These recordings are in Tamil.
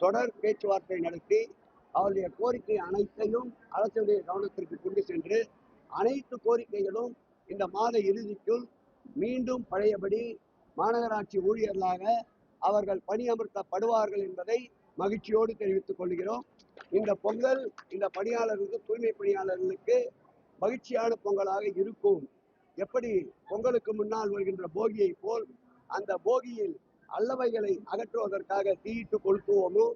தொடர் பேச்சுவார்த்தை நடத்தி அவருடைய கோரிக்கை அனைத்தையும் அரசுடைய கவனத்திற்கு கொண்டு சென்று அனைத்து கோரிக்கைகளும் இந்த மாத இறுதிக்குள் மீண்டும் பழையபடி மாநகராட்சி ஊழியர்களாக அவர்கள் பணியமர்த்தப்படுவார்கள் என்பதை மகிழ்ச்சியோடு தெரிவித்துக் கொள்கிறோம். இந்த பொங்கல் இந்த பணியாளர்களுக்கு, தூய்மை பணியாளர்களுக்கு மகிழ்ச்சியான பொங்கலாக இருக்கும். எப்படி பொங்கலுக்கு முன்னால் வருகின்ற போகியை போல் அந்த போகியில் அல்லவைகளை அகற்றுவதற்காக தீயிட்டு கொளுத்துவோமோ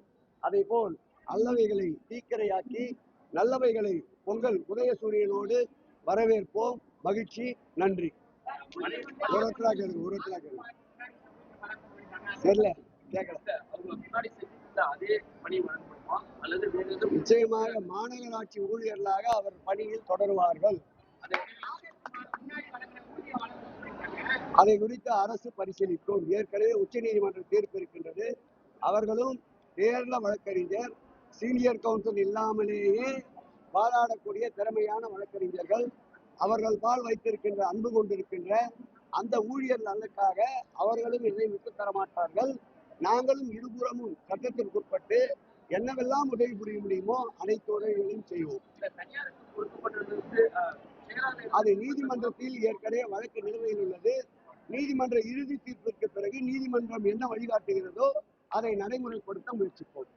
அதை போல் அல்லவைகளை தீக்கிரையாக்கி நல்லவைகளை பொங்கல் உதயசூரியனோடு வரவேற்போம். மகிழ்ச்சி. நன்றி. நிச்சயமாக மாநகராட்சி ஊழியர்களாக அவர் பணியில் தொடருவார்கள். அதை குறித்து அரசு பரிசீலிக்கும். ஏற்கனவே உச்சநீதிமன்ற தீர்ப்பு இருக்கின்றது. அவர்களும் தேர்ந்த வழக்கறிஞர், சீனியர் கவுன்சில் இல்லாமலேயே வாதாடக்கூடிய திறமையான வழக்கறிஞர்கள். அவர்கள் பால் வைத்திருக்கின்ற அன்பு கொண்டிருக்கின்ற அந்த ஊழியர் நலனுக்காக அவர்களும் இதை விட்டு தரமாட்டார்கள். நாங்களும் இருபுறமும் சட்டத்திற்குட்பட்டு என்னவெல்லாம் உதவி புரிய முடியுமோ அனைத்து உதவிகளையும் செய்வோம். அது நீதிமன்றத்தில் ஏற்கனவே வழக்கு நிலுவையில் உள்ளது. நீதிமன்ற இறுதி தீர்ப்பிற்கு பிறகு நீதிமன்றம் என்ன வழிகாட்டுகிறதோ அதை நடைமுறைப்படுத்த முயற்சிப்போம்.